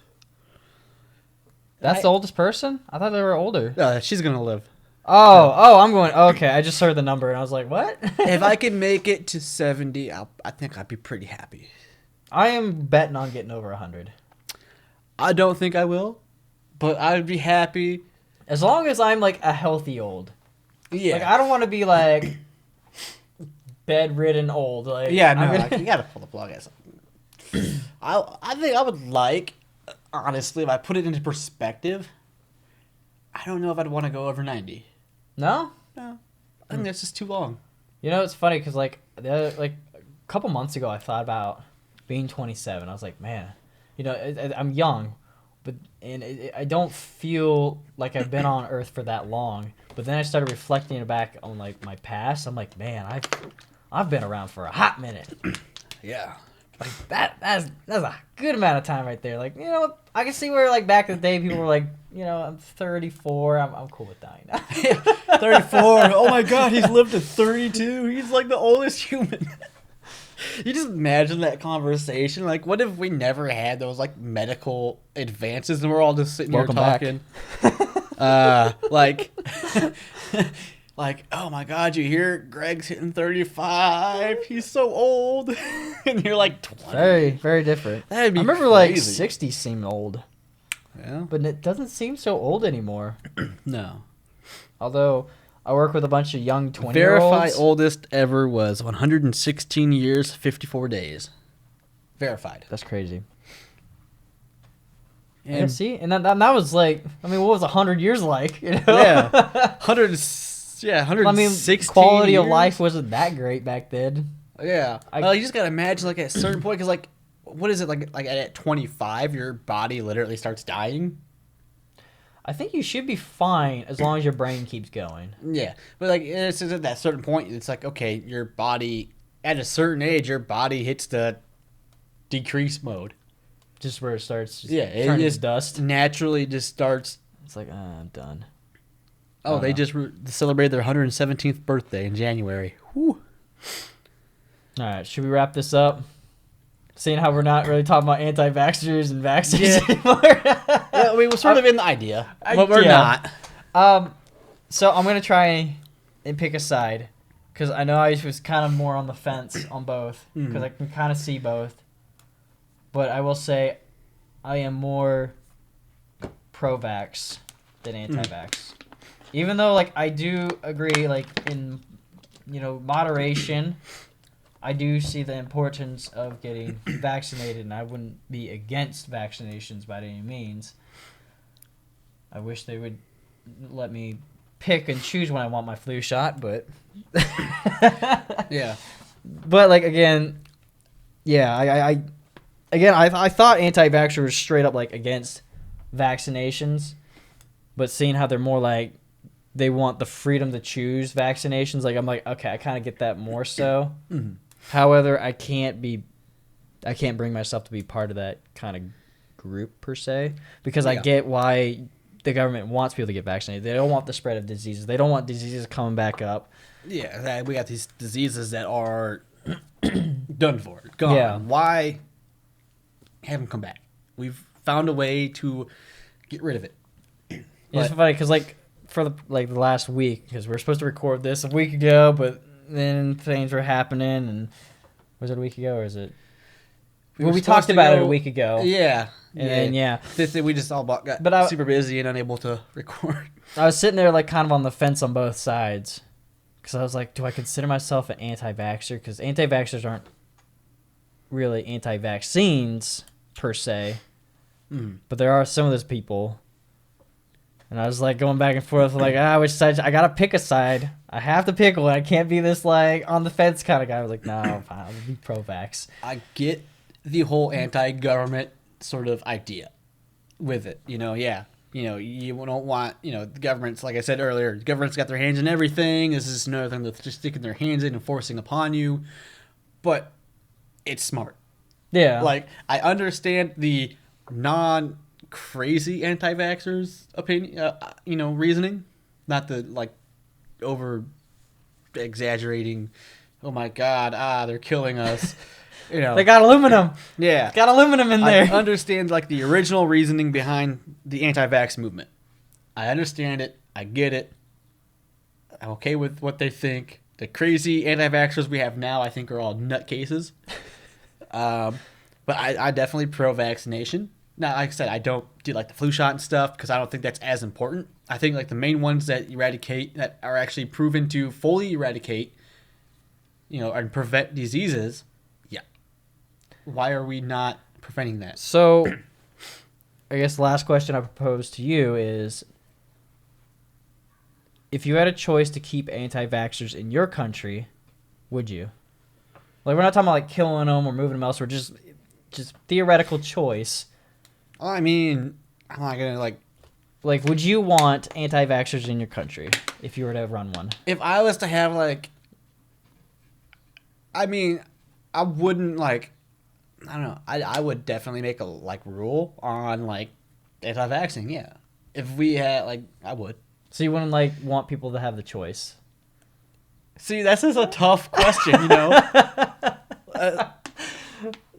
That's the oldest person? I thought they were older. She's going to live. Oh, I'm going. Okay, I just heard the number and I was like, what? If I can make it to 70, I think I'd be pretty happy. I am betting on getting over 100. I don't think I will, but I'd be happy. As long as I'm like a healthy old. Yeah. Like, I don't want to be like bedridden old. Like, Yeah, no, I'm like, you gotta pull the plug. I think I would like, honestly, if I put it into perspective, I don't know if I'd want to go over 90. No? No, I think that's just too long. You know, it's funny because like a couple months ago, I thought about being 27. I was like, man, you know, I'm young, but I don't feel like I've been on Earth for that long. But then I started reflecting back on like my past. I'm like, man, I've been around for a hot minute. Yeah. Like that's a good amount of time right there. Like, you know, I can see where like back in the day people were like, you know, I'm 34. I'm cool with dying now. 34. Oh my God, he's lived to 32. He's like the oldest human. You just imagine that conversation. Like, what if we never had those like medical advances and we're all just sitting Welcome here back. talking? Like, oh my God, you hear Greg's hitting 35. He's so old. And you're like 20. Very, very different. That'd be I remember like crazy. 60 seemed old, Yeah. but it doesn't seem so old anymore. No. Although I work with a bunch of young 20-year-olds. Verified oldest ever was 116 years, 54 days. Verified. That's crazy. Yeah, And see, and that was like, I mean, what was 100 years like? You know? yeah, 116 I mean, quality of years. life wasn't that great back then. Yeah. You just gotta imagine, like, at a certain point, because, like, what is it, like at 25, your body literally starts dying? I think you should be fine as long as your brain keeps going. Yeah. But, like, it's just at that certain point, it's like, okay, your body, at a certain age, your body hits the decrease mode. Just where it starts Yeah, it turning just to dust. naturally just starts. It's like, I'm done. Oh, they just celebrated their 117th birthday in January. Whew. All right, should we wrap this up? Seeing how we're not really talking about anti-vaxxers and vaccines anymore. Yeah, I mean, we're sort of in the idea, but we're yeah. not. So I'm gonna try and pick a side because I know I was kind of more on the fence on both because I can kind of see both. But I will say, I am more pro-vax than anti-vax. Even though, like, I do agree, like, in, you know, moderation, I do see the importance of getting vaccinated, and I wouldn't be against vaccinations by any means. I wish they would let me pick and choose when I want my flu shot, but... Yeah. But, like, again, yeah, I thought anti-vaxxers were straight up, like, against vaccinations, but seeing how they're more, like, they want the freedom to choose vaccinations, like, I'm like, okay, I kind of get that more so. Mm-hmm. However, I can't bring myself to be part of that kind of group, per se, because I get why the government wants people to get vaccinated. They don't want the spread of diseases. They don't want diseases coming back up. Yeah, we got these diseases that are done for, gone. Yeah. Why have them come back? We've found a way to get rid of it. It's funny because, like, for the last week, because we were supposed to record this a week ago, but then things were happening, and was it a week ago or is it? Well, we talked about it a week ago. Yeah. And then, yeah. We just all got super busy and unable to record. I was sitting there like kind of on the fence on both sides. Because I was like, do I consider myself an anti-vaxxer? Because anti-vaxxers aren't really anti-vaccines per se. But there are some of those people. And I was like going back and forth like, which side? I got to pick a side. I have to pick one. I can't be this like on the fence kind of guy. I was like, no, fine, I'll be pro-vax. I get the whole anti-government sort of idea with it. You know, yeah. You know, you don't want, the government's, like I said earlier, the government's got their hands in everything. This is another thing that's just sticking their hands in and forcing upon you. But it's smart. Yeah. Like, I understand the non-crazy anti-vaxxers opinion, reasoning. Not the, like, over-exaggerating, oh my God, they're killing us. They got aluminum. Yeah. Got aluminum in there. I understand, like, the original reasoning behind the anti-vax movement. I understand it. I get it. I'm okay with what they think. The crazy anti-vaxxers we have now, I think, are all nutcases. But I definitely pro-vaccination. Now, like I said, I don't do, like, the flu shot and stuff because I don't think that's as important. I think, like, the main ones that are actually proven to fully eradicate, and prevent diseases, why are we not preventing that? So, I guess the last question I propose to you is, if you had a choice to keep anti-vaxxers in your country, would you? Like, we're not talking about, like, killing them or moving them elsewhere, just theoretical choice. I mean, I'm not going to, like, would you want anti-vaxxers in your country if you were to run one? If I was to have, like, I mean, I wouldn't, like, I don't know. I would definitely make a, like, rule on, like, anti-vaxxing, yeah. If we had, like, I would. So you wouldn't, like, want people to have the choice? See, this is a tough question,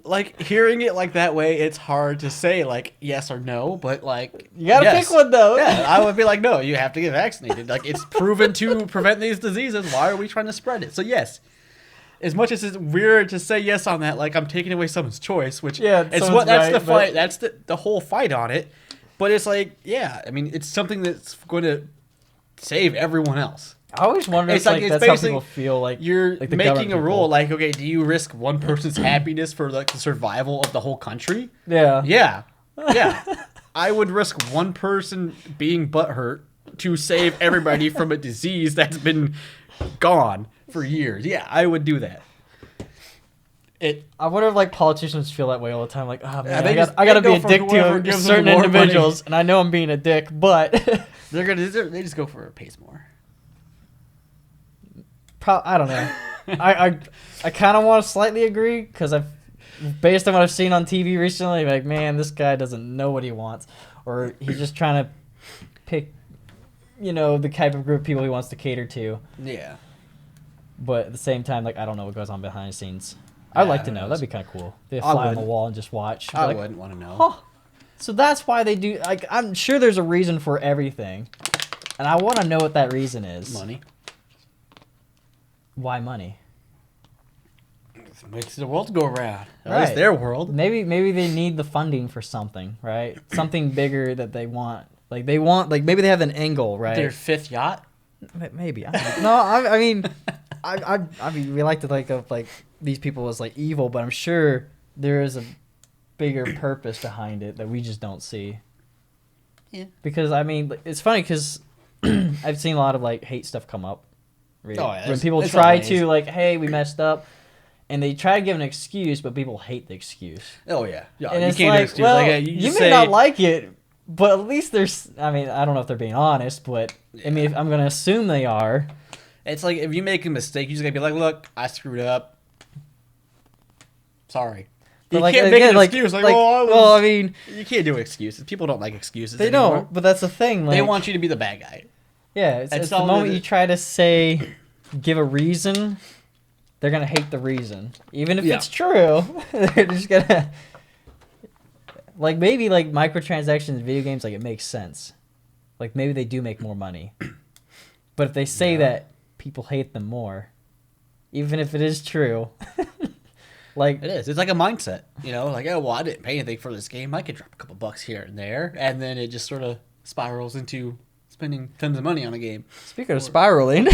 like, hearing it, like, that way, it's hard to say, like, yes or no, but, like... You gotta pick one, though. Yeah, I would be like, no, you have to get vaccinated. Like, it's proven to prevent these diseases. Why are we trying to spread it? So, yes. As much as it's weird to say yes on that, like I'm taking away someone's choice, which that's the fight. That's the whole fight on it. But it's like, yeah, I mean, it's something that's going to save everyone else. I always wonder if that's how people feel. Like you're like making a rule. Like, okay, do you risk one person's happiness for like the survival of the whole country? Yeah. I would risk one person being butthurt to save everybody from a disease that's been gone for years. Yeah, I would do that. I wonder if like politicians feel that way all the time. Like, oh man, yeah, I gotta be a dick to certain individuals, and I know I'm being a dick, but they just go for it pays more. I don't know. I kind of want to slightly agree because based on what I've seen on TV recently, like, man, this guy doesn't know what he wants, or he's just trying to pick, the type of group of people he wants to cater to. Yeah. But at the same time, like, I don't know what goes on behind the scenes. I'd like to know. That'd be kind of cool. They fly on the wall and just watch. I wouldn't want to know. Huh. So that's why they do. Like, I'm sure there's a reason for everything, and I want to know what that reason is. Money. Why money? It makes the world go around. Right. It's their world. Maybe they need the funding for something, right? Something bigger that they want. Like maybe they have an angle, right? Their fifth yacht. Maybe. I mean, we like to think of like these people as like evil, but I'm sure there is a bigger purpose behind it that we just don't see. Yeah. Because I mean, it's funny because I've seen a lot of like hate stuff come up. Really. Oh, yeah, when people try to like, hey, we messed up, and they try to give an excuse, but people hate the excuse. Oh yeah. And you can't like, excuse. Well, like, you may not like it, but at least there's. I mean, I don't know if they're being honest, but I mean, I'm gonna assume they are. It's like if you make a mistake, you just gotta be like, "Look, I screwed up. Sorry." You can't make an excuse. Well, I mean, you can't do excuses. People don't like excuses. They anymore. don't, but that's the thing. Like, they want you to be the bad guy. Yeah, it's the moment you try to give a reason, they're gonna hate the reason, even if it's true. They're just gonna like maybe like microtransactions in video games, like it makes sense. Like maybe they do make more money, but if they say that people hate them more, even if it is true. Like It is. It's like a mindset, like, oh, well, I didn't pay anything for this game. I could drop a couple bucks here and there, and then it just sort of spirals into spending tons of money on a game. speaking of spiraling,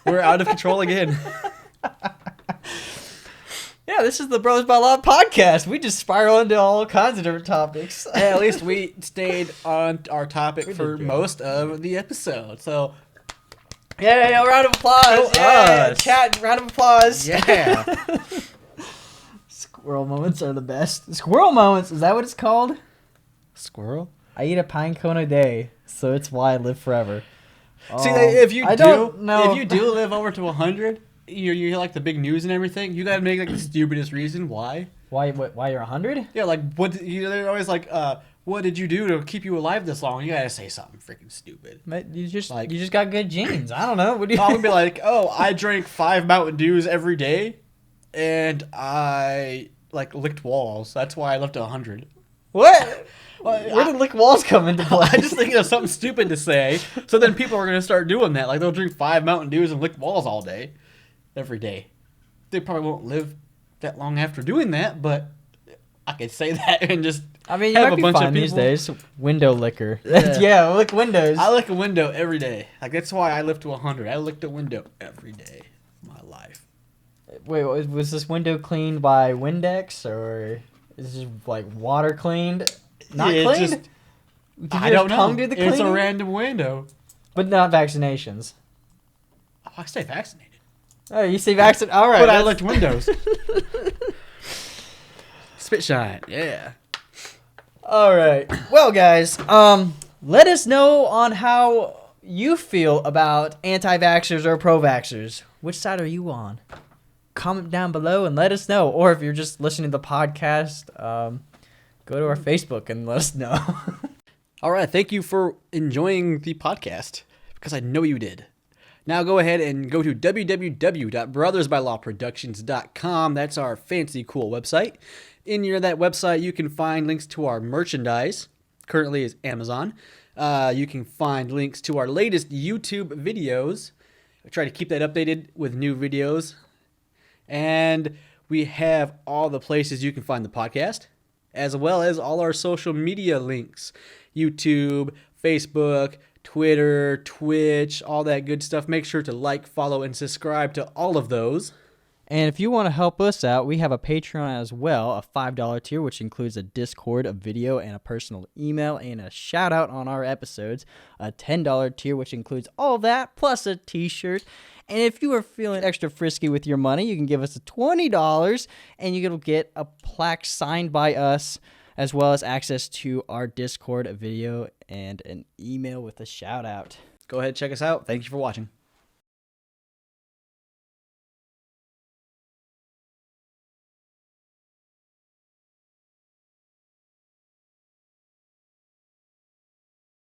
We're out of control again. yeah, this is the Brothers by Law podcast. We just spiral into all kinds of different topics. Yeah, at least we stayed on our topic We did for good. most of the episode. So, Yeah, round of applause. Go Yeah, us. chat, round of applause. yeah. Squirrel moments are the best. Squirrel moments, is that what it's called? Squirrel? I eat a pine cone a day, so it's why I live forever. See, if you I don't know. if you do live over to 100, you hear like the big news and everything. You gotta make like the stupidest reason why. Why you're 100? Yeah, like they're always like, what did you do to keep you alive this long? You gotta say something freaking stupid. You just Like- you just got good genes. I don't know. What do you I'm gonna be like, oh, I drank 5 Mountain Dews every day, and I like licked walls. That's why I lived to 100. What? Well, Where did lick walls come into play? I just thinking of something stupid to say, so then people are gonna start doing that. Like they'll drink 5 Mountain Dews and lick walls all day, every day. They probably won't live that long after doing that, but I could say that and just. I mean, you have might a be bunch of fine these people- days. Window licker. Yeah. Yeah, lick windows. I lick a window every day. Like that's why I live to 100. I licked a window every day of my life. Wait, was this window cleaned by Windex or is this like water cleaned? Not Yeah, cleaned? just- Did I your don't know. tongue do the It's a cleaning? random window. But not vaccinations. Oh, I stay vaccinated. Oh, you say vaccinated? All right. But I that's- licked windows. Spit shine. Yeah. All right. Well, guys, let us know on how you feel about anti-vaxxers or pro-vaxxers. Which side are you on? Comment down below and let us know. Or if you're just listening to the podcast, go to our Facebook and let us know. All right. Thank you for enjoying the podcast because I know you did. Now go ahead and go to www.brothersbylawproductions.com. That's our fancy, cool website. In that website, you can find links to our merchandise. Currently is Amazon. You can find links to our latest YouTube videos. I try to keep that updated with new videos. And we have all the places you can find the podcast, as well as all our social media links. YouTube, Facebook, Twitter, Twitch, all that good stuff. Make sure to like, follow, and subscribe to all of those. And if you want to help us out, we have a Patreon as well, a $5 tier, which includes a Discord, a video, and a personal email, and a shout out on our episodes. A $10 tier, which includes all that, plus a t-shirt. And if you are feeling extra frisky with your money, you can give us a $20, and you will get a plaque signed by us, as well as access to our Discord, a video, and an email with a shout out. Go ahead, check us out. Thank you for watching.